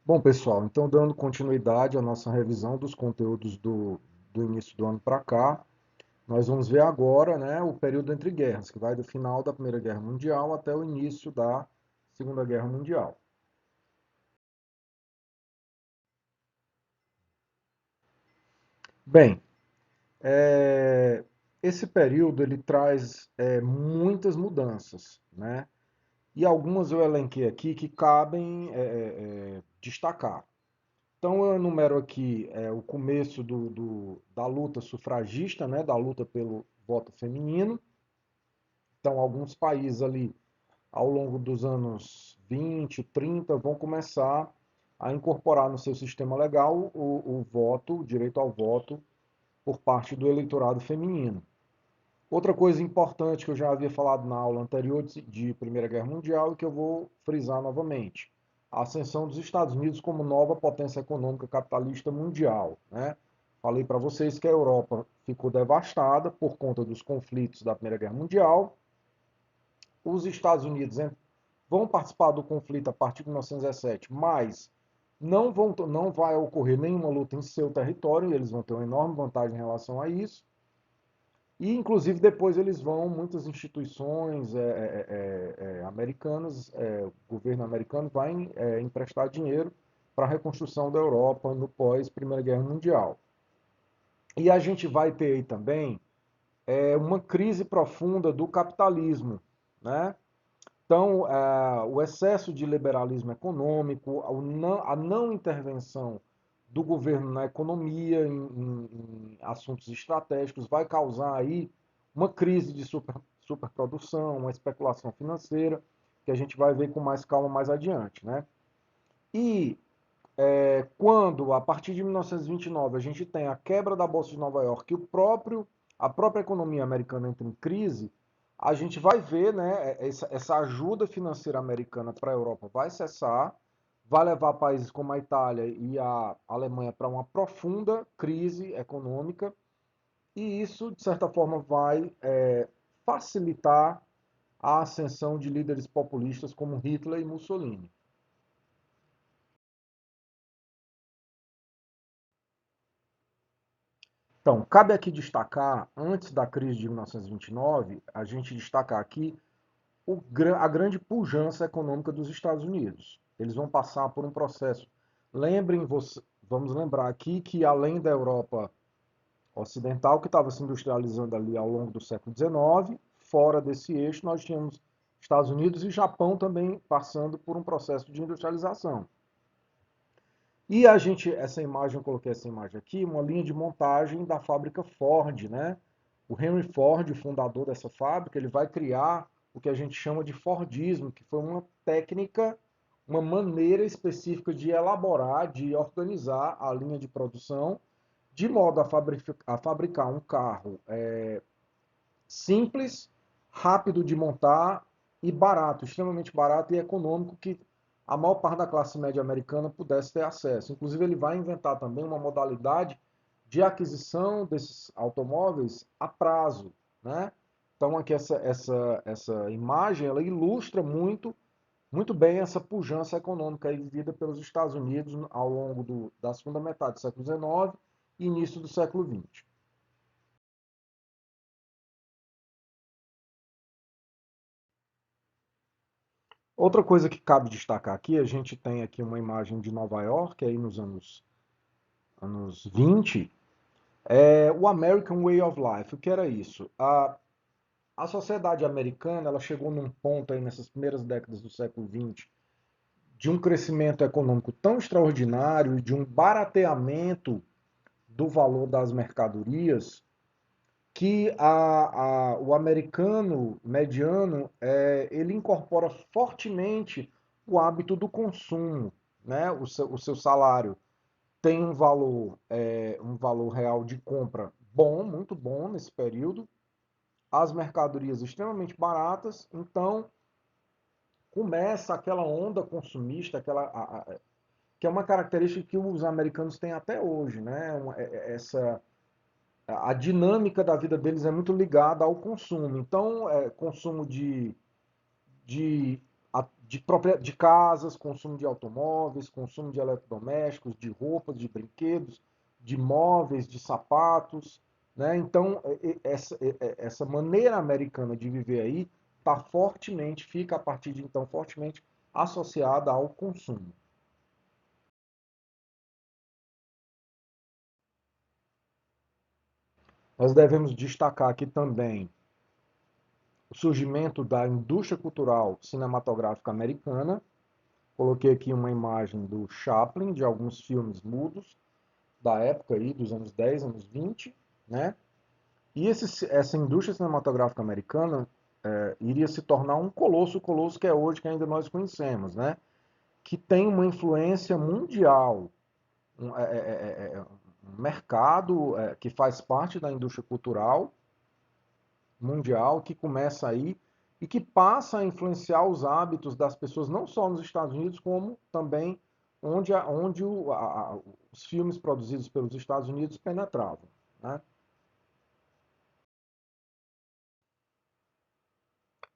Bom, pessoal, então dando continuidade à nossa revisão dos conteúdos do início do ano para cá, nós vamos ver agora, né, o período entre guerras, que vai do final da Primeira Guerra Mundial até o início da Segunda Guerra Mundial. Bem, esse período ele traz muitas mudanças, né? E algumas eu elenquei aqui que cabem destacar. Então eu enumero aqui o começo da luta sufragista, né, da luta pelo voto feminino. Então alguns países ali, ao longo dos anos 20, 30, vão começar a incorporar no seu sistema legal o voto, o direito ao voto por parte do eleitorado feminino. Outra coisa importante que eu já havia falado na aula anterior de Primeira Guerra Mundial e que eu vou frisar novamente: a ascensão dos Estados Unidos como nova potência econômica capitalista mundial, né? Falei para vocês que a Europa ficou devastada por conta dos conflitos da Primeira Guerra Mundial. Os Estados Unidos vão participar do conflito a partir de 1917, mas não vai ocorrer nenhuma luta em seu território, e eles vão ter uma enorme vantagem em relação a isso. E, inclusive, depois eles vão, muitas instituições americanas, o governo americano vai emprestar dinheiro para a reconstrução da Europa no pós-Primeira Guerra Mundial. E a gente vai ter aí também uma crise profunda do capitalismo, né? Então, o excesso de liberalismo econômico, a não intervenção do governo na economia, em assuntos estratégicos, vai causar aí uma crise de superprodução, uma especulação financeira, que a gente vai ver com mais calma mais adiante, né? E quando, a partir de 1929, a gente tem a quebra da Bolsa de Nova York e a própria economia americana entra em crise, a gente vai ver, né, essa ajuda financeira americana para a Europa vai cessar, vai levar países como a Itália e a Alemanha para uma profunda crise econômica, e isso, de certa forma, vai facilitar a ascensão de líderes populistas como Hitler e Mussolini. Então, cabe aqui destacar, antes da crise de 1929, a gente destacar aqui a grande pujança econômica dos Estados Unidos. Eles vão passar por um processo. Vamos lembrar aqui que além da Europa ocidental, que estava se industrializando ali ao longo do século XIX, fora desse eixo nós tínhamos Estados Unidos e Japão também passando por um processo de industrialização. E essa imagem, eu coloquei essa imagem aqui, uma linha de montagem da fábrica Ford, né? O Henry Ford, o fundador dessa fábrica, ele vai criar o que a gente chama de Fordismo, que foi uma técnica, uma maneira específica de elaborar, de organizar a linha de produção, de modo a fabricar um carro simples, rápido de montar e barato, extremamente barato e econômico, que a maior parte da classe média americana pudesse ter acesso. Inclusive, ele vai inventar também uma modalidade de aquisição desses automóveis a prazo, né? Então, aqui essa imagem, ela ilustra muito bem essa pujança econômica aí vivida pelos Estados Unidos ao longo da segunda metade do século XIX e início do século XX. Outra coisa que cabe destacar aqui, a gente tem aqui uma imagem de Nova York, aí nos anos 20, o American Way of Life. O que era isso? A sociedade americana ela chegou num ponto aí nessas primeiras décadas do século XX de um crescimento econômico tão extraordinário, de um barateamento do valor das mercadorias, que o americano mediano ele incorpora fortemente o hábito do consumo, né? O seu salário tem um valor real de compra bom, muito bom nesse período, as mercadorias extremamente baratas, então começa aquela onda consumista, que é uma característica que os americanos têm até hoje, né? Essa a dinâmica da vida deles é muito ligada ao consumo. Então, consumo de de casas, consumo de automóveis, consumo de eletrodomésticos, de roupas, de brinquedos, de móveis, de sapatos, né? Então, essa maneira americana de viver aí está fortemente, fica a partir de então fortemente associada ao consumo. Nós devemos destacar aqui também o surgimento da indústria cultural cinematográfica americana. Coloquei aqui uma imagem do Chaplin, de alguns filmes mudos da época aí, dos anos 10, anos 20, né? E essa indústria cinematográfica americana iria se tornar um colosso, o colosso que é hoje, que ainda nós conhecemos, né? Que tem uma influência mundial, um mercado que faz parte da indústria cultural mundial, que começa aí e que passa a influenciar os hábitos das pessoas, não só nos Estados Unidos, como também onde os filmes produzidos pelos Estados Unidos penetravam, né?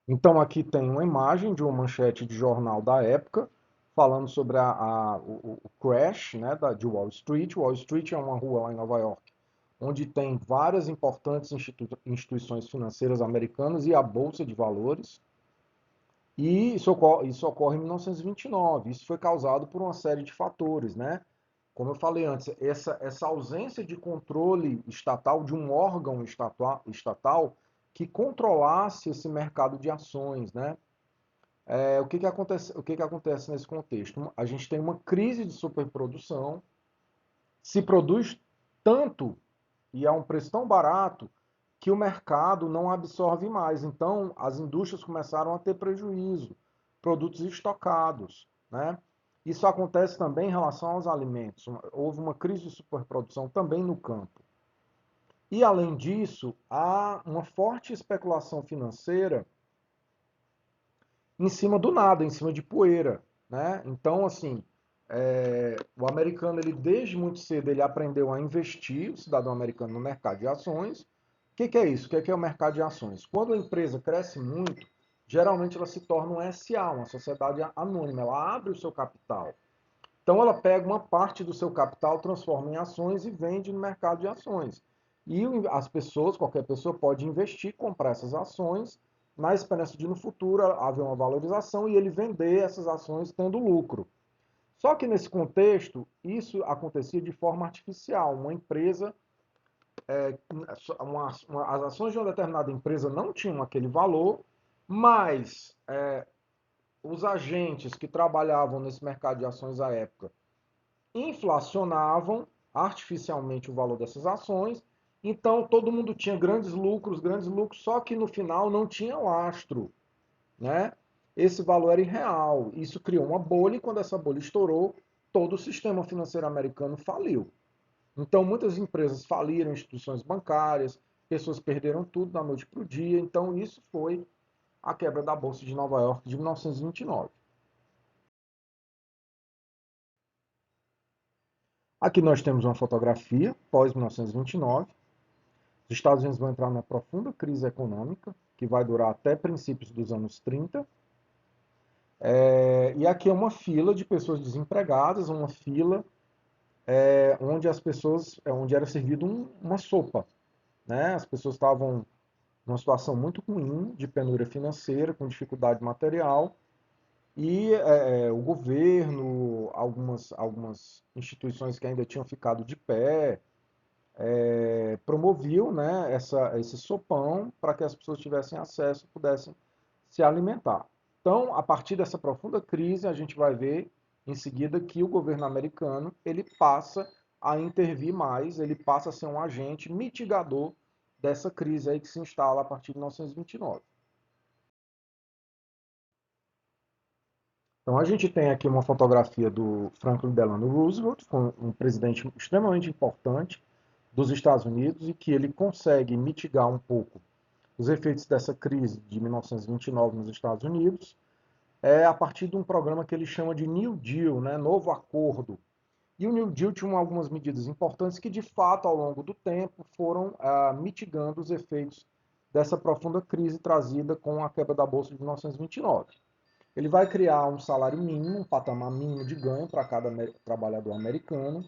Então aqui tem uma imagem de uma manchete de jornal da época, falando sobre o crash, né, de Wall Street. Wall Street é uma rua lá em Nova York, onde tem várias importantes instituições financeiras americanas e a Bolsa de Valores. E isso ocorre em 1929. Isso foi causado por uma série de fatores, né? Como eu falei antes, essa ausência de controle estatal, de um órgão estatal que controlasse esse mercado de ações, né? O que que acontece nesse contexto? A gente tem uma crise de superprodução, se produz tanto e a um preço tão barato que o mercado não absorve mais. Então, as indústrias começaram a ter prejuízo, produtos estocados, né? Isso acontece também em relação aos alimentos. Houve uma crise de superprodução também no campo. E, além disso, há uma forte especulação financeira em cima do nada, em cima de poeira, né? Então, assim, o americano, ele desde muito cedo, ele aprendeu a investir, o cidadão americano, no mercado de ações. Que é isso? O que é o mercado de ações? Quando a empresa cresce muito, geralmente ela se torna um SA, uma sociedade anônima, ela abre o seu capital. Então ela pega uma parte do seu capital, transforma em ações e vende no mercado de ações. E as pessoas, qualquer pessoa pode investir, comprar essas ações, na esperança de no futuro haver uma valorização e ele vender essas ações tendo lucro. Só que nesse contexto, isso acontecia de forma artificial. Uma empresa, as ações de uma determinada empresa não tinham aquele valor, mas os agentes que trabalhavam nesse mercado de ações à época inflacionavam artificialmente o valor dessas ações. Então todo mundo tinha grandes lucros, só que no final não tinha lastro, né? Esse valor era irreal. Isso criou uma bolha e quando essa bolha estourou, todo o sistema financeiro americano faliu. Então muitas empresas faliram, instituições bancárias, pessoas perderam tudo da noite para o dia. Então isso foi a quebra da Bolsa de Nova York de 1929. Aqui nós temos uma fotografia pós-1929. Os Estados Unidos vão entrar numa profunda crise econômica, que vai durar até princípios dos anos 30. E aqui é uma fila de pessoas desempregadas, uma fila onde era servido uma sopa, né? As pessoas estavam numa situação muito ruim, de penúria financeira, com dificuldade material, e o governo, algumas instituições que ainda tinham ficado de pé, promoviam, né, esse sopão para que as pessoas tivessem acesso e pudessem se alimentar. Então, a partir dessa profunda crise, a gente vai ver em seguida que o governo americano ele passa a intervir mais, ele passa a ser um agente mitigador dessa crise aí que se instala a partir de 1929. Então, a gente tem aqui uma fotografia do Franklin Delano Roosevelt, um presidente extremamente importante dos Estados Unidos e que ele consegue mitigar um pouco os efeitos dessa crise de 1929 nos Estados Unidos, a partir de um programa que ele chama de New Deal, né, Novo Acordo. E o New Deal tinha algumas medidas importantes que, de fato, ao longo do tempo, foram mitigando os efeitos dessa profunda crise trazida com a quebra da Bolsa de 1929. Ele vai criar um salário mínimo, um patamar mínimo de ganho para cada trabalhador americano.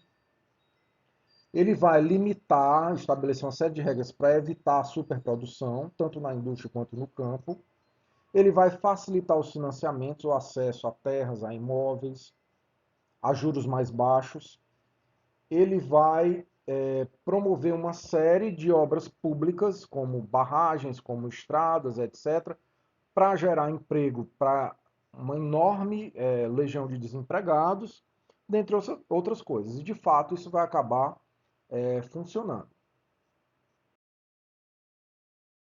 Ele vai limitar, estabelecer uma série de regras para evitar a superprodução, tanto na indústria quanto no campo. Ele vai facilitar os financiamentos, o acesso a terras, a imóveis, a juros mais baixos. Ele vai promover uma série de obras públicas, como barragens, como estradas, etc., para gerar emprego para uma enorme legião de desempregados, dentre outras coisas. E, de fato, isso vai acabar funcionando.